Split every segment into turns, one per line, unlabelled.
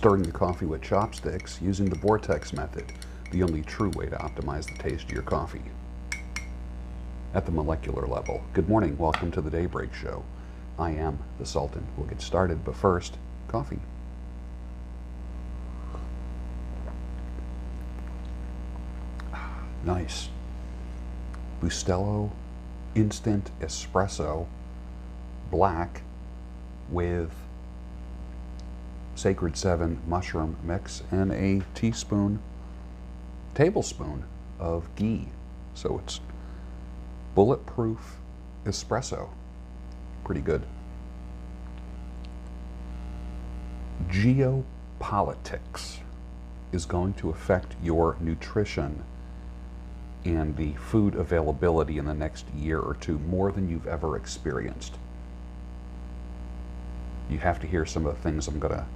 stirring your coffee with chopsticks using the Vortex method, the only true way to optimize the taste of your coffee. At the molecular level, good morning, welcome to the Daybreak Show. I am the Sultan. We'll get started, but first, coffee. Nice. Bustelo Instant Espresso Black with Sacred 7 mushroom mix and a tablespoon of ghee. So it's bulletproof espresso. Pretty good. Geopolitics is going to affect your nutrition and the food availability in the next year or two more than you've ever experienced. You have to hear some of the things I'm going to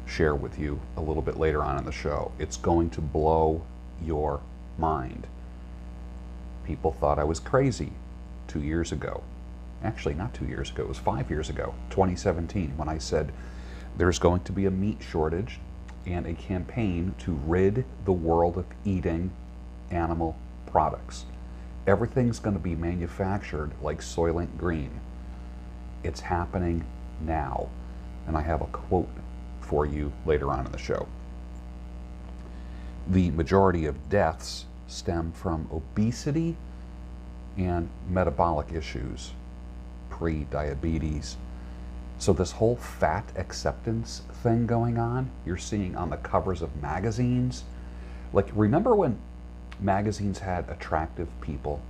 share with you a little bit later on in the show. It's going to blow your mind. People thought I was crazy 2 years ago. Actually, not 2 years ago, it was 5 years ago, 2017, when I said there's going to be a meat shortage and a campaign to rid the world of eating animal products. Everything's going to be manufactured like Soylent Green. It's happening now. And I have a quote for you later on in the show. The majority of deaths stem from obesity and metabolic issues, pre-diabetes. So this whole fat acceptance thing going on, you're seeing on the covers of magazines. Like, remember when magazines had attractive people?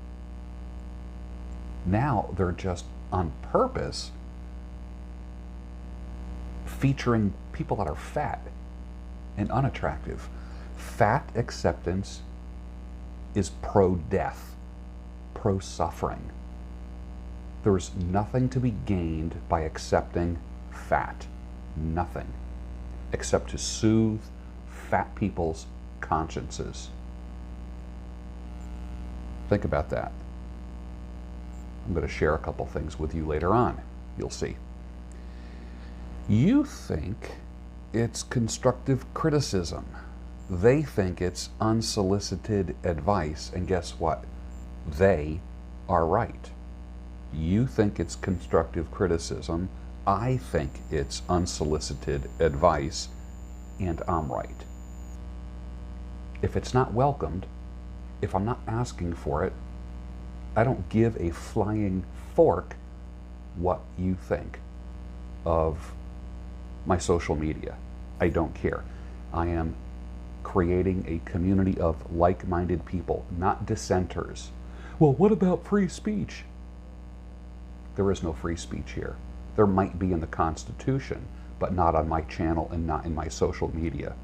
Now they're just on purpose featuring people that are fat and unattractive. Fat acceptance is pro-death, pro-suffering. There's nothing to be gained by accepting fat. Nothing. Except to soothe fat people's consciences. Think about that. I'm going to share a couple things with you later on. You'll see. You think it's constructive criticism. They think it's unsolicited advice, and guess what? They are right. You think it's constructive criticism. I think it's unsolicited advice, and I'm right. If it's not welcomed, if I'm not asking for it, I don't give a flying fork what you think of my social media. I don't care. I am creating a community of like-minded people, not dissenters. Well, what about free speech? There is no free speech here. There might be in the Constitution, but not on my channel and not in my social media.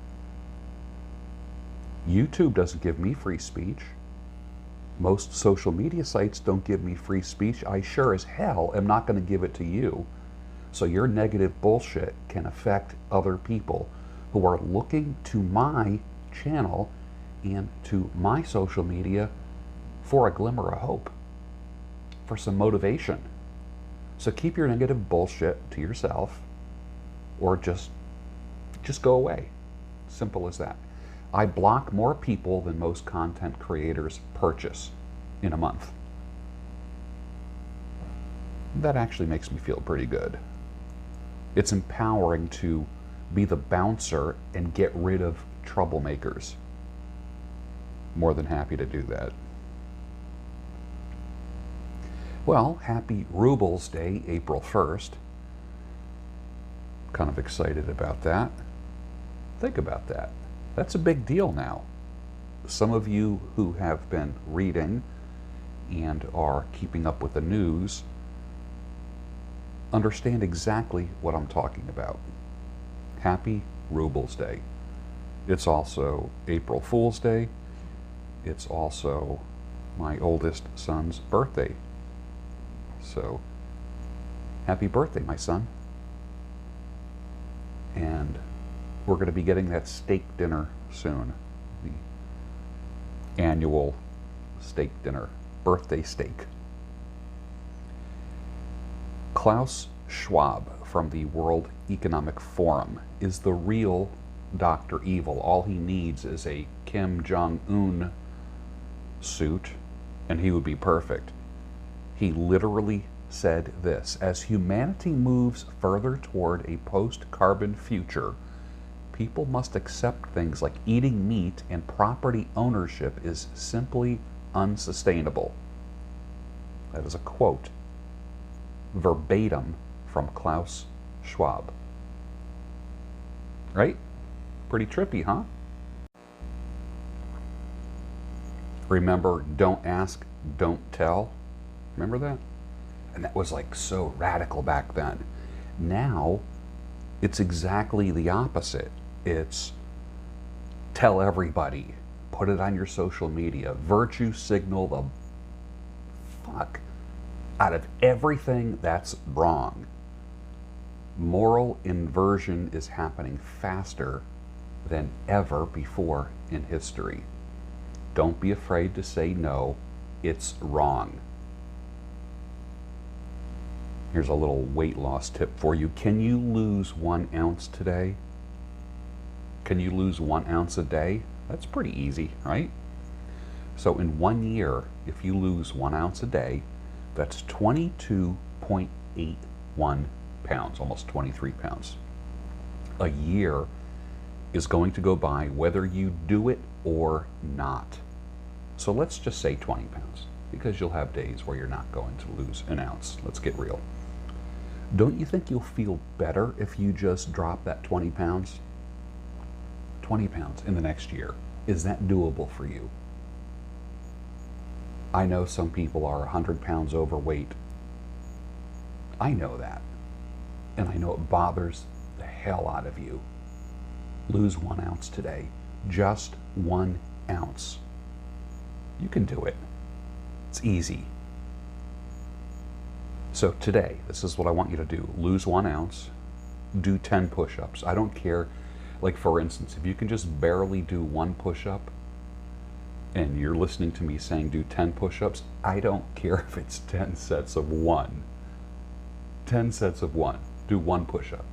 YouTube doesn't give me free speech. Most social media sites don't give me free speech. I sure as hell am not going to give it to you. So your negative bullshit can affect other people who are looking to my channel and to my social media for a glimmer of hope, for some motivation. So keep your negative bullshit to yourself, or just go away. Simple as that. I block more people than most content creators purchase in a month. That actually makes me feel pretty good. It's empowering to be the bouncer and get rid of troublemakers. More than happy to do that. Well, happy Rubles Day, April 1st. Kind of excited about that. Think about that. That's a big deal now. Some of you who have been reading and are keeping up with the news understand exactly what I'm talking about. Happy Rubles Day. It's also April Fool's Day. It's also my oldest son's birthday. So, happy birthday, my son. And we're going to be getting that steak dinner soon. The annual steak dinner, birthday steak. Klaus Schwab from the World Economic Forum is the real Dr. Evil. All he needs is a Kim Jong-un suit, and he would be perfect. He literally said this: as humanity moves further toward a post-carbon future, people must accept things like eating meat and property ownership is simply unsustainable. That is a quote, verbatim from Klaus Schwab. Right? Pretty trippy, huh? Remember, don't ask, don't tell. Remember that? And that was like so radical back then. Now, it's exactly the opposite. It's tell everybody, put it on your social media, virtue signal the fuck out of everything that's wrong. Moral inversion is happening faster than ever before in history. Don't be afraid to say no, it's wrong. Here's a little weight loss tip for you. Can you lose 1 ounce today? Can you lose 1 ounce a day? That's pretty easy, right? So in 1 year, if you lose 1 ounce a day, that's 22.81 pounds, almost 23 pounds. A year is going to go by whether you do it or not. So let's just say 20 pounds, because you'll have days where you're not going to lose an ounce. Let's get real. Don't you think you'll feel better if you just drop that 20 pounds? 20 pounds in the next year. Is that doable for you? I know some people are 100 pounds overweight. I know that. And I know it bothers the hell out of you. Lose 1 ounce today. Just 1 ounce. You can do it. It's easy. So today, this is what I want you to do. Lose 1 ounce. Do 10 push-ups. I don't care. Like, for instance, if you can just barely do 1 push-up, and you're listening to me saying do 10 push-ups, I don't care if it's 10 sets of 1. 10 sets of 1. Do 1 push-up.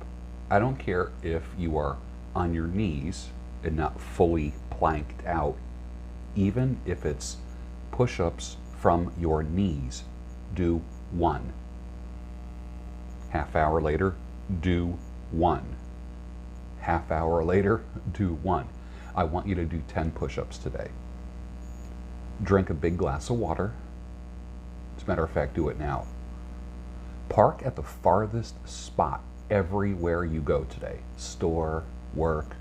I don't care if you are on your knees and not fully planked out. Even if it's push-ups from your knees, do 1. Half hour later, do 1. Half hour later, do 1. I want you to do 10 push-ups today. Drink a big glass of water. As a matter of fact, do it now. Park at the farthest spot everywhere you go today. Store, work,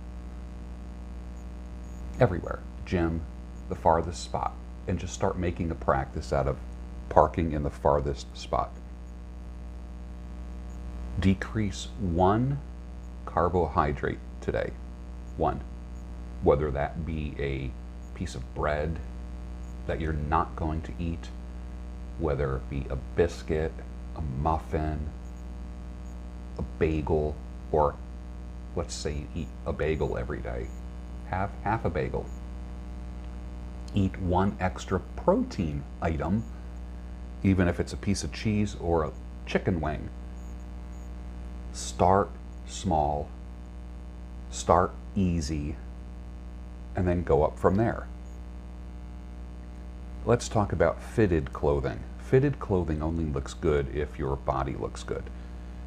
everywhere. Gym, the farthest spot. And just start making a practice out of parking in the farthest spot. Decrease 1 carbohydrate today. 1. Whether that be a piece of bread that you're not going to eat, whether it be a biscuit, a muffin, a bagel, or let's say you eat a bagel every day. Have half a bagel. Eat 1 extra protein item, even if it's a piece of cheese or a chicken wing. Start small, start easy, and then go up from there. Let's talk about fitted clothing. Fitted clothing only looks good if your body looks good.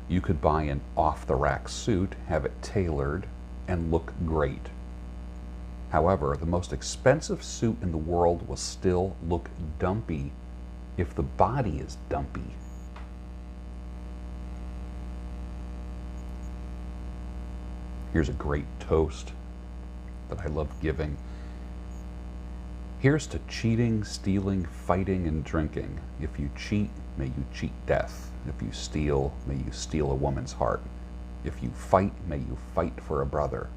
You could buy an off-the-rack suit, have it tailored, and look great. However, the most expensive suit in the world will still look dumpy if the body is dumpy. Here's a great toast that I love giving. Here's to cheating, stealing, fighting, and drinking. If you cheat, may you cheat death. If you steal, may you steal a woman's heart. If you fight, may you fight for a brother.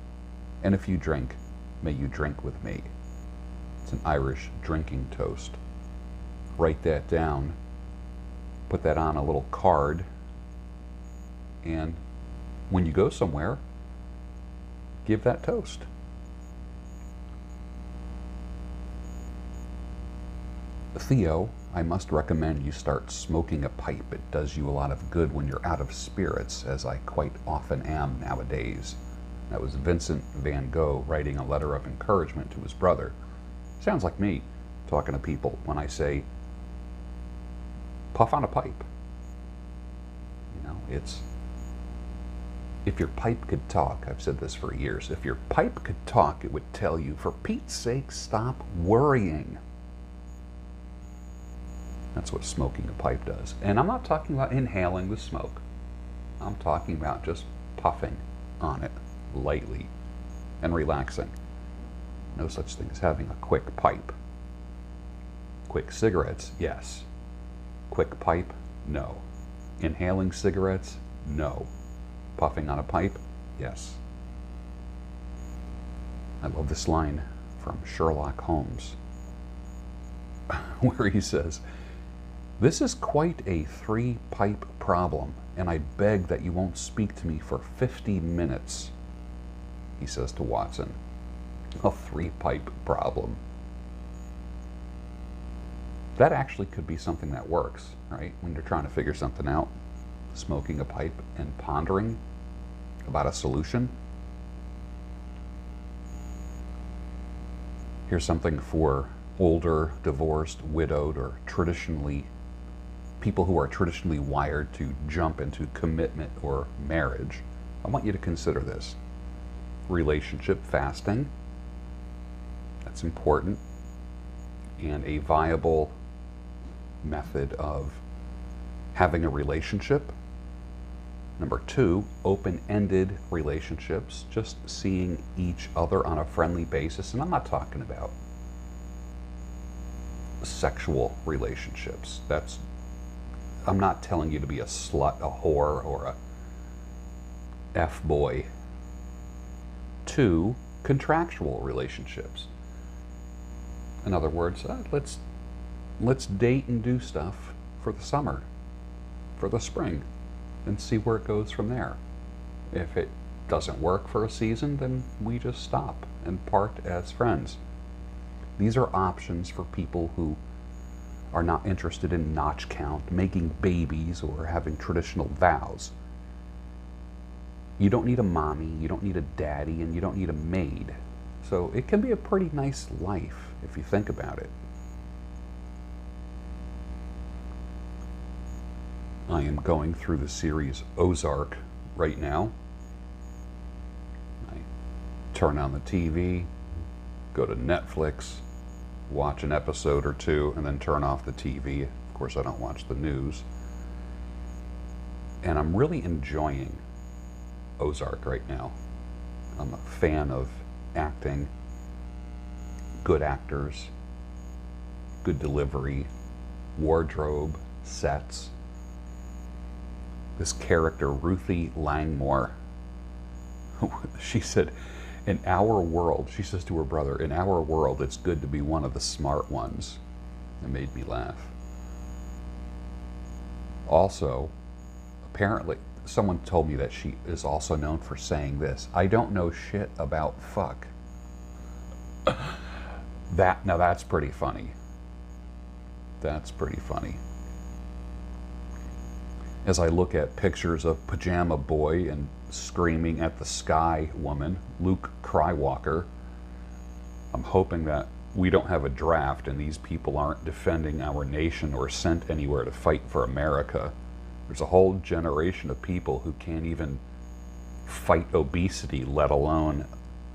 And if you drink, may you drink with me. It's an Irish drinking toast. Write that down, put that on a little card, and when you go somewhere, give that toast. Theo, I must recommend you start smoking a pipe. It does you a lot of good when you're out of spirits, as I quite often am nowadays. That was Vincent van Gogh writing a letter of encouragement to his brother. Sounds like me talking to people when I say, puff on a pipe. You know, it's, if your pipe could talk, I've said this for years, if your pipe could talk, it would tell you, for Pete's sake, stop worrying. That's what smoking a pipe does. And I'm not talking about inhaling the smoke. I'm talking about just puffing on it lightly and relaxing. No such thing as having a quick pipe. Quick cigarettes, yes. Quick pipe, no. Inhaling cigarettes, no. Puffing on a pipe, yes. I love this line from Sherlock Holmes, where he says, "This is quite a three-pipe problem, and I beg that you won't speak to me for 50 minutes, he says to Watson. A three-pipe problem. That actually could be something that works, right? When you're trying to figure something out, smoking a pipe and pondering about a solution. Here's something for older, divorced, widowed, or people who are traditionally wired to jump into commitment or marriage. I want you to consider this. Relationship fasting, that's important, and a viable method of having a relationship. Number 2, open-ended relationships, just seeing each other on a friendly basis. And I'm not talking about sexual relationships. I'm not telling you to be a slut, a whore, or a F-boy. 2, contractual relationships. In other words, let's date and do stuff for the summer, for the spring, and see where it goes from there. If it doesn't work for a season, then we just stop and part as friends. These are options for people who are not interested in notch count, making babies, or having traditional vows. You don't need a mommy, you don't need a daddy, and you don't need a maid. So it can be a pretty nice life if you think about it. I am going through the series Ozark right now. I turn on the TV, go to Netflix, watch an episode or two, and then turn off the TV. Of course, I don't watch the news. And I'm really enjoying Ozark right now. I'm a fan of acting, good actors, good delivery, wardrobe, sets. This character, Ruthie Langmore, she said, in our world, she says to her brother, in our world, it's good to be one of the smart ones. It made me laugh. Also, apparently, someone told me that she is also known for saying this: I don't know shit about fuck. Now that's pretty funny. That's pretty funny. As I look at pictures of Pajama Boy and Screaming at the Sky Woman, Luke Skywalker, I'm hoping that we don't have a draft and these people aren't defending our nation or sent anywhere to fight for America. There's a whole generation of people who can't even fight obesity, let alone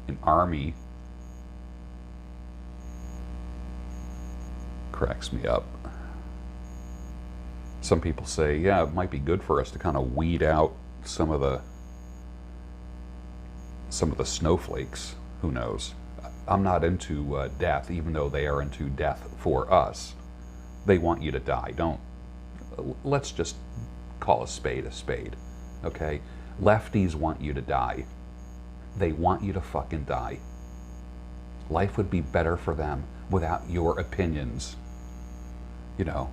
an army. Cracks me up. Some people say, yeah, it might be good for us to kind of weed out some of the snowflakes. Who knows? I'm not into death, even though they are into death for us. They want you to die. Let's just call a spade, okay? Lefties want you to die. They want you to fucking die. Life would be better for them without your opinions. You know,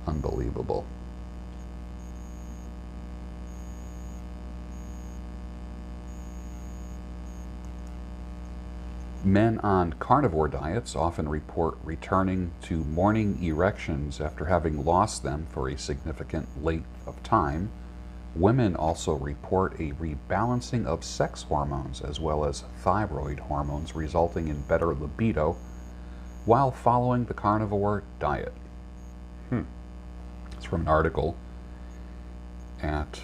unbelievable. Men on carnivore diets often report returning to morning erections after having lost them for a significant length of time. Women also report a rebalancing of sex hormones as well as thyroid hormones, resulting in better libido while following the carnivore diet. It's from an article at,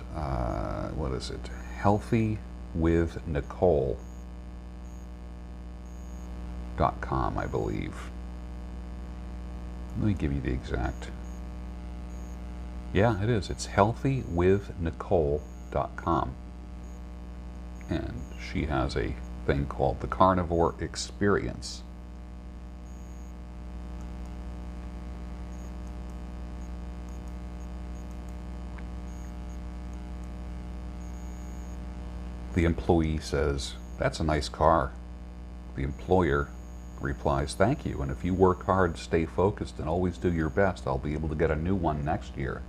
what is it? healthywithnicole.com, I believe. Let me give you the exact. Yeah, it is. It's healthywithnicole.com. And she has a thing called the Carnivore Experience. The employee says, "That's a nice car." The employer replies, "Thank you, and if you work hard, stay focused, and always do your best, I'll be able to get a new one next year."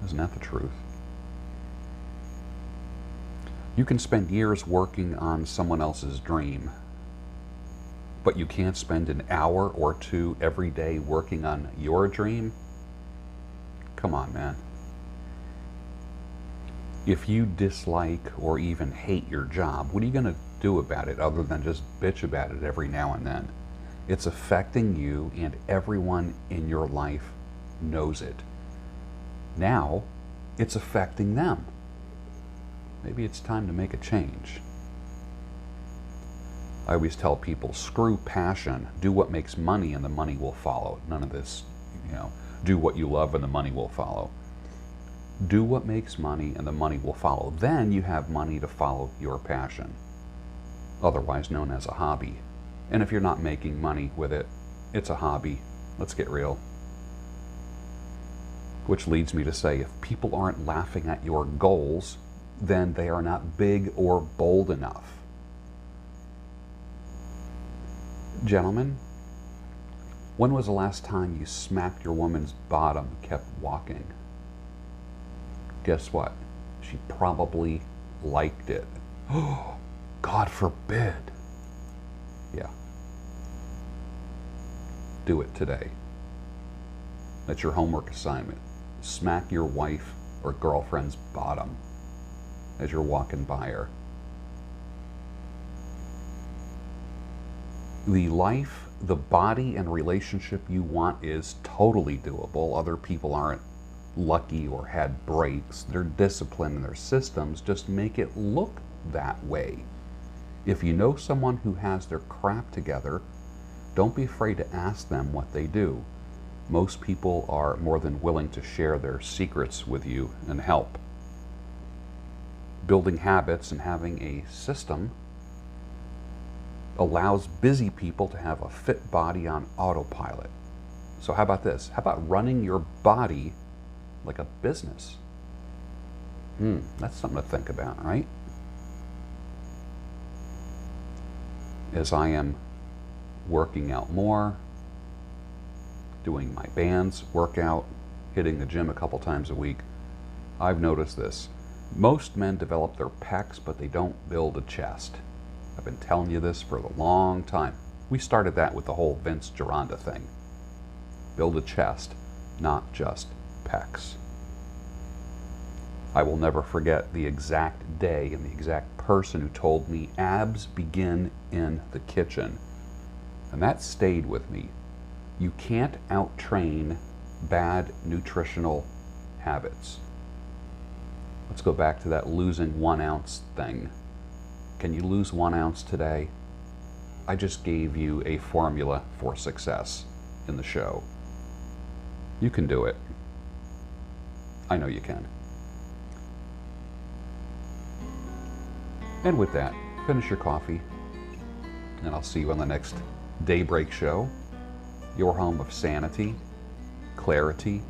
Isn't that the truth? You can spend years working on someone else's dream, but you can't spend an hour or two every day working on your dream? Come on, man. If you dislike or even hate your job, what are you going to do about it other than just bitch about it every now and then? It's affecting you, and everyone in your life knows it. Now, it's affecting them. Maybe it's time to make a change. I always tell people, screw passion. Do what makes money and the money will follow. None of this, do what you love and the money will follow. Do what makes money and the money will follow. Then you have money to follow your passion, otherwise known as a hobby. And if you're not making money with it, it's a hobby. Let's get real. Which leads me to say, if people aren't laughing at your goals, then they are not big or bold enough. Gentlemen, when was the last time you smacked your woman's bottom and kept walking? Guess what? She probably liked it. Oh, God forbid. Yeah. Do it today. That's your homework assignment. Smack your wife or girlfriend's bottom as you're walking by her. The life, the body, and relationship you want is totally doable. Other people aren't lucky or had breaks. Their discipline and their systems just make it look that way. If you know someone who has their crap together, don't be afraid to ask them what they do. Most people are more than willing to share their secrets with you and help. Building habits and having a system allows busy people to have a fit body on autopilot. So how about this? How about running your body like a business? That's something to think about, right? As I am working out more, doing my bands workout, hitting the gym a couple times a week, I've noticed this. Most men develop their pecs, but they don't build a chest. I've been telling you this for a long time. We started that with the whole Vince Gironda thing. Build a chest, not just pecs. I will never forget the exact day and the exact person who told me abs begin in the kitchen. And that stayed with me. You can't out-train bad nutritional habits. Let's go back to that losing 1 ounce thing. Can you lose 1 ounce today? I just gave you a formula for success in the show. You can do it. I know you can. And with that, finish your coffee, and I'll see you on the next Daybreak Show, your home of sanity, clarity,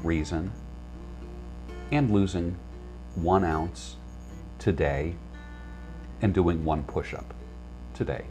reason, and losing 1 ounce today and doing 1 push-up today.